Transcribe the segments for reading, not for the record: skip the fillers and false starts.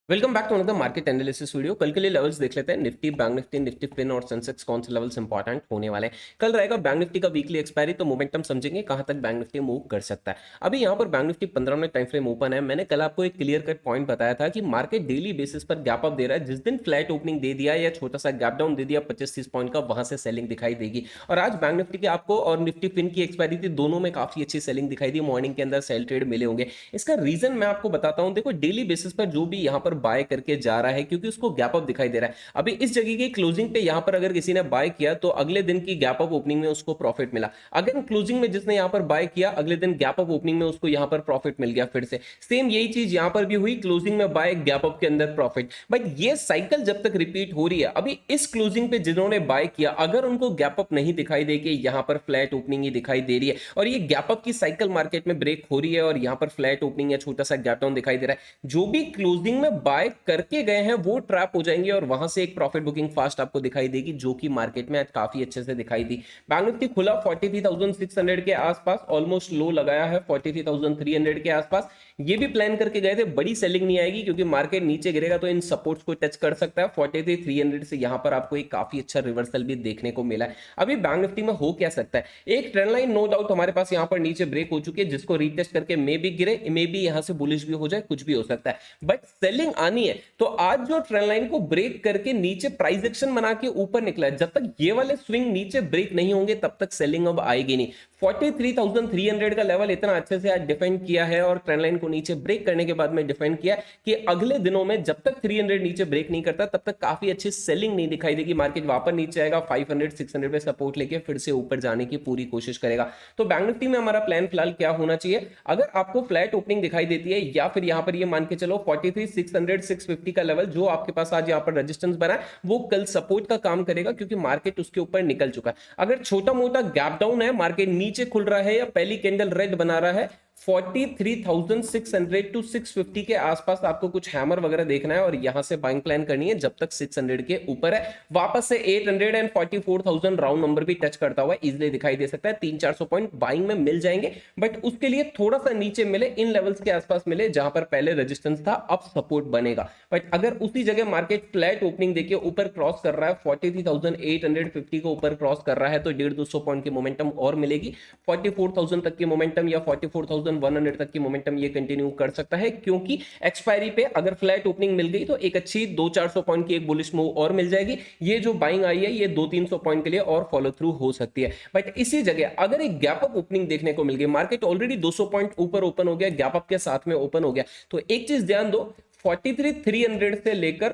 Welcome back to another market analysis video. कल के लिए लेवल्स देख लेते हैं। निफ्टी, बैंक निफ्टी, निफ्टी फिन और सेंसेक्स कौन से लेवल्स इंपॉर्टेंट होने वाले हैं। कल रहेगा बैंक निफ्टी का वीकली एक्सपायरी, तो मोमेंटम समझेंगे कहां तक बैंक निफ्टी मूव कर सकता है। अभी यहां पर bank Nifty 15 minute time frame open है। मैंने कल आपको एक क्लियर कट पॉइंट बताया था कि मार्केट डेली बेसिस पर गैप अप दे रहा है। जिस दिन फ्लैट ओपनिंग दे दिया या छोटा सा गैप डाउन दे दिया 25-30 पॉइंट का, वहां से सेलिंग दिखाई देगी। और आज बैंक निफ्टी के आपको और निफ्टी फिन की एक्सपायरी थी, दोनों में काफी अच्छी सेलिंग दिखाई दी। मॉर्निंग के अंदर सेल ट्रेड मिले होंगे। इसका रीजन मैं आपको बताता हूं। देखो, डेली बेसिस पर जो भी यहां पर बाय करके जा रहा है, क्योंकि उसको गैप अप दिखाई दे रहा है। अभी इस जगह की क्लोजिंग पे यहां पर अगर किसी ने बाय किया तो अगले दिन की गैप अप ओपनिंग में उसको प्रॉफिट मिला। अगर क्लोजिंग में जिसने यहां पर बाय किया, अगले दिन गैप अप ओपनिंग में उसको यहां पर प्रॉफिट मिल गया। फिर से सेम यही चीज यहां पर भी हुई, क्लोजिंग में बाय, गैप अप के अंदर प्रॉफिट। बट ये साइकिल जब तक रिपीट हो रही है, अभी इस क्लोजिंग पे जिन्होंने बाय किया, अगर उनको गैप अप नहीं दिखाई दे कि यहां पर फ्लैट ओपनिंग ही दिखाई दे रही है और ये गैप अप की साइकिल मार्केट में ब्रेक हो रही है और यहां पर फ्लैट ओपनिंग या छोटा सा गैप डाउन दिखाई दे रहा है, जो भी क्लोजिंग में बाय करके गए हैं वो ट्रैप हो जाएंगे और वहां से एक प्रॉफिट बुकिंग फास्ट आपको दिखाई देगी, जो कि मार्केट में आज काफी अच्छे से दिखाई दी। बैंक निफ्टी खुला 43,600 के आसपास, ऑलमोस्ट लो लगाया है 43,300 के आसपास। ये भी प्लान करके गए थे बड़ी सेलिंग नहीं आएगी, क्योंकि मार्केट नीचे गिरेगा तो इन सपोर्ट्स को टच कर सकता है। 43,300 से यहां पर आपको एक काफी अच्छा रिवर्सल भी देखने को मिला है। अभी बैंक निफ्टी में हो क्या सकता है, एक ट्रेंड लाइन नो डाउट हमारे पास यहां पर नीचे ब्रेक हो चुकी है, जिसको रीटेस्ट करके मे भी गिरे, मे भी यहां से बुलिश भी हो जाए, कुछ भी हो सकता है। बट सेलिंग आनी है तो आज जो ट्रेंड लाइन को ब्रेक करके नीचे प्राइस एक्शन बना के ऊपर निकला है, जब तक ये वाले स्विंग नीचे ब्रेक नहीं होंगे तब तक सेलिंग अब आएगी नहीं। 43,300 का लेवल इतना अच्छे से आज डिफेंड किया है और ट्रेंड लाइन को नीचे ब्रेक करने के बाद में डिफेंड किया कि अगले दिनों में जब तक 300 नीचे ब्रेक नहीं करता तब तक काफी अच्छी सेलिंग नहीं दिखाई देगी। मार्केट वापस नीचे आएगा, 500-600 पे सपोर्ट लेके फिर से ऊपर जाने की पूरी कोशिश करेगा। तो बैंक निफ्टी में हमारा प्लान फिलहाल क्या होना चाहिए, अगर आपको फ्लैट ओपनिंग दिखाई देती है या फिर यहां पर ये मान के चलो 43,600-650 का लेवल जो आपके पास आज यहां पर रेजिस्टेंस बना है, वो कल सपोर्ट का काम करेगा, क्योंकि मार्केट उसके ऊपर निकल चुका है। अगर छोटा मोटा गैप डाउन है, मार्केट नीचे खुल रहा है या पहली कैंडल रेड बना रहा है, 43,600 टू 650 के आसपास आपको कुछ हैमर वगैरह देखना है और यहां से बाइंग प्लान करनी है जब तक 600 के ऊपर है। वापस से 844,000 राउंड नंबर भी टच करता हुआ इजीली दिखाई दे सकता है। 300-400 पॉइंट बाइंग में मिल जाएंगे, बट उसके लिए थोड़ा सा नीचे मिले, इन लेवल्स के आसपास मिले जहां पर पहले रेजिस्टेंस था, अब सपोर्ट बनेगा। बट अगर उसी जगह मार्केट फ्लैट ओपनिंग देखिए ऊपर क्रॉस कर रहा है, 43,850 को ऊपर क्रॉस कर रहा है, तो 150-200 पॉइंट की मोमेंटम और मिलेगी। 44,000 तक की मोमेंटम या 44,100 तक की मोमेंटम ये कंटिन्यू कर सकता है, क्योंकि एक्सपायरी पे अगर फ्लैट ओपनिंग मिल गई तो एक अच्छी 200-400 पॉइंट की एक बुलिश मूव और मिल जाएगी। ये जो बाइंग आई है ये 200-300 पॉइंट के लिए और फॉलो थ्रू हो सकती है। बट इसी जगह अगर एक गैप अप ओपनिंग देखने को मिल गई, मार्केट ऑलरेडी 200 पॉइंट ऊपर ओपन हो गया, गैप अप के साथ में ओपन हो गया, तो एक चीज ध्यान दो, 43,300 से लेकर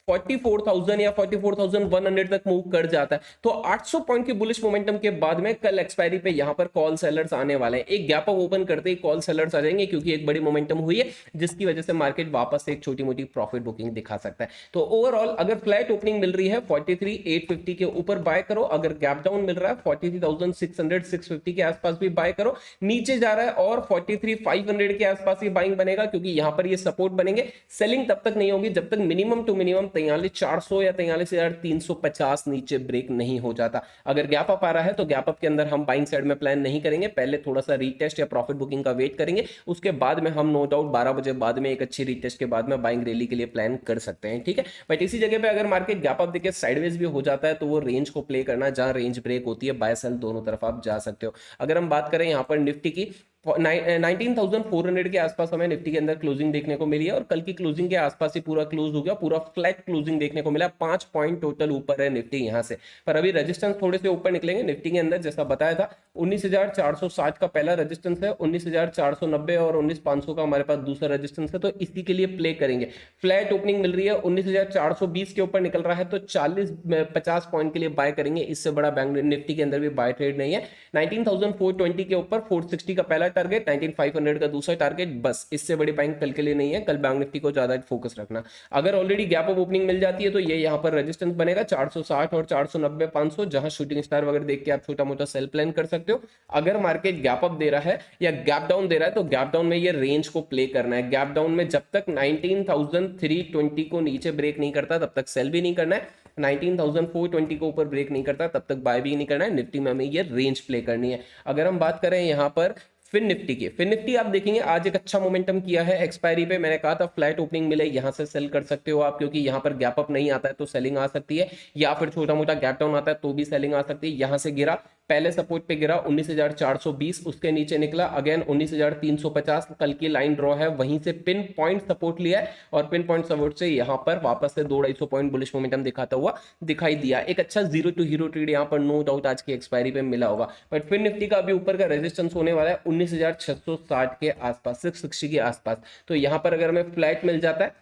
44,000 या 44,100 तक मूव कर जाता है तो 800 पॉइंट की बुलिश मोमेंटम के बाद में कल एक्सपायरी पे यहां पर कॉल सेलर्स आने वाले हैं। एक गैप अप ओपन करते ही कॉल सेलर्स आ जाएंगे, क्योंकि एक बड़ी मोमेंटम हुई है जिसकी वजह से मार्केट वापस से एक छोटी मोटी प्रॉफिट बुकिंग दिखा सकता है। तो ओवरऑल अगर फ्लैट ओपनिंग मिल रही है 43,850 के ऊपर बाय करो, अगर गैप डाउन मिल रहा है 43,600-650 के आसपास भी बाय करो, नीचे जा रहा है और 43,500 के आसपास ही बाइंग बनेगा, क्योंकि यहां पर ये सपोर्ट बनेंगे। सेलिंग तब तक नहीं होगी जब तक मिनिमम टू मिनिमम 43,400 या 43,350 नीचे ब्रेक नहीं हो जाता। अगर गैप अप आ रहा है तो गैप अप के अंदर हम बाइंग साइड में प्लान नहीं करेंगे, पहले थोड़ा सा रीटेस्ट या प्रॉफिट बुकिंग का वेट करेंगे, उसके बाद में हम नो डाउट 12 बजे बाद में एक अच्छी रीटेस्ट के बाद में बाइंग रैली के लिए प्लान कर सकते हैं। ठीक है, बट इसी जगह पे अगर मार्केट गैप अप देके साइडवेज भी हो जाता है तो वो रेंज को प्ले करना, जहां रेंज ब्रेक होती है, बाय सेल दोनों तरफ आप जा सकते हो। अगर हम बात करें यहां पर निफ्टी की, 19,400 के आसपास हमें निफ्टी के अंदर क्लोजिंग देखने को मिली है और कल की क्लोजिंग के आसपास ही पूरा क्लोज हो गया, पूरा फ्लैट क्लोजिंग देखने को मिला। 5 पॉइंट टोटल ऊपर है निफ्टी यहां से, पर अभी रेजिस्टेंस थोड़े से ऊपर निकलेंगे निफ्टी के अंदर। जैसा बताया था 19,460 का पहला रेजिस्टेंस है, 19,490 और 19,500 का हमारे पास दूसरा रेजिस्टेंस है, तो इसी के लिए प्ले करेंगे। फ्लैट ओपनिंग मिल रही है 19,420 के ऊपर निकल रहा है तो 40-50 पॉइंट के लिए बाय करेंगे, इससे बड़ा बैंक निफ्टी के अंदर भी बाय ट्रेड नहीं है। 19,420 के ऊपर 460 का पहला टारगेट, 19,500 का दूसरा टारगेट, बस इससे बड़ी बाइंग कल के लिए नहीं है। कल बैंक निफ्टी को ज्यादा फोकस रखना। अगर ऑलरेडी गैप अप ओपनिंग मिल जाती है तो ये यहां पर रेजिस्टेंस बनेगा 460 और 490 500, जहां शूटिंग स्टार वगैरह देख के आप छोटा मोटा सेल प्लान कर सकते हो। अगर मार्केट गैप अप दे रहा है या गैप डाउन दे रहा है तो गैप डाउन में ये रेंज को प्ले करना है। गैप डाउन में जब तक 19,320 को नीचे ब्रेक नहीं करता तब तक सेल भी नहीं करना है, 19,420 को ऊपर ब्रेक नहीं करता तब तक बाय भी नहीं करना है। निफ्टी में हमें ये रेंज प्ले करनी है। अगर हम बात करें यहां पर फिन निफ्टी आप देखेंगे आज एक अच्छा मोमेंटम किया है एक्सपायरी पे। मैंने कहा था फ्लैट ओपनिंग मिले यहां से सेल कर सकते हो आप, क्योंकि यहां पर गैप अप नहीं आता है तो सेलिंग आ सकती है, या फिर छोटा मोटा गैप डाउन आता है तो भी सेलिंग आ सकती है। यहां से गिरा, पहले सपोर्ट पे गिरा 19,420, उसके नीचे निकला अगेन 19,350, कल की लाइन ड्रॉ है, वहीं से पिन पॉइंट सपोर्ट लिया है और पिन पॉइंट सपोर्ट से यहां पर वापस से 200-250 पॉइंट बुलिश मोमेंटम दिखाता हुआ दिखाई दिया। एक अच्छा जीरो टू हीरो ट्रेड यहां पर नो डाउट आज की एक्सपायरी पे मिला होगा। बट फिर निफ्टी का अभी ऊपर का रेजिस्टेंस होने वाला है 19,660 के आसपास, 660 के आसपास। तो यहां पर अगर हमें फ्लैट मिल जाता है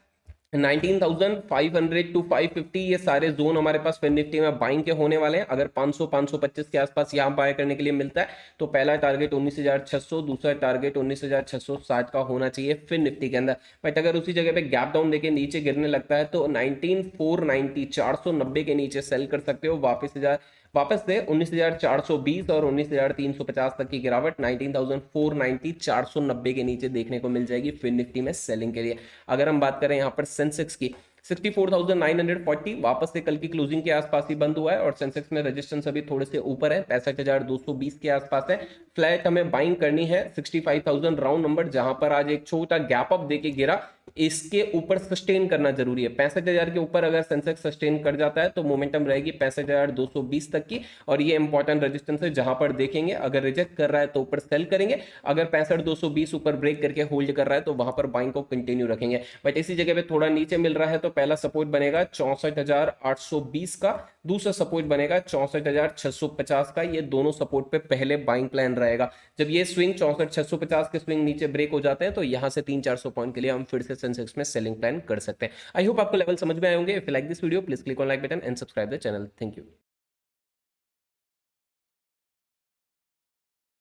19,500 टू 550, ये सारे जोन हमारे पास फिर निफ्टी में बाइंग के होने वाले हैं। अगर 500 525 के आसपास यहाँ बाय करने के लिए मिलता है तो पहला टारगेट 19,600, दूसरा टारगेट 19,660 का होना चाहिए फिर निफ्टी के अंदर। बट अगर उसी जगह पे गैप डाउन देके नीचे गिरने लगता है तो 19,490 490 के नीचे सेल कर सकते हो। वापस से 19,420 और 19,350 तक की गिरावट 19,490 490 के नीचे देखने को मिल जाएगी फिर निफ्टी में सेलिंग के लिए। अगर हम बात करें यहाँ पर सेंसेक्स की, 64,940 वापस से कल की क्लोजिंग के आसपास ही बंद हुआ है और सेंसेक्स में रेजिस्टेंस अभी थोड़े से ऊपर है, 65,220 के आसपास है। फ्लैट हमें बाइंग करनी है 65,000 राउंड नंबर, जहां पर आज एक छोटा गैप अप देके गिरा, इसके ऊपर सस्टेन करना जरूरी है। 65,000 के ऊपर अगर सेंसेक्स सस्टेन कर जाता है तो मोमेंटम रहेगी 65,220 तक की, और ये इंपॉर्टेंट रेजिस्टेंस है जहां पर देखेंगे अगर रिजेक्ट कर रहा है तो ऊपर सेल करेंगे, अगर 65,220 ऊपर ब्रेक करके होल्ड कर रहा है तो वहां पर बाइंग को कंटिन्यू रखेंगे। बट इसी जगह पे थोड़ा नीचे मिल रहा है तो पहला सपोर्ट बनेगा 64,820 का, दूसरा सपोर्ट बनेगा 64,650 का। ये दोनों सपोर्ट पे पहले बाइंग प्लान रहेगा। जब ये स्विंग 64,650 के स्विंग नीचे ब्रेक हो जाते हैं तो यहां से 300-400 पॉइंट के लिए हम फिर से सेंसेक्स में सेलिंग प्लान कर सकते हैं। आई होप आपको लेवल समझ में आए होंगे। If you like this video please click on like button and subscribe the channel. Thank you.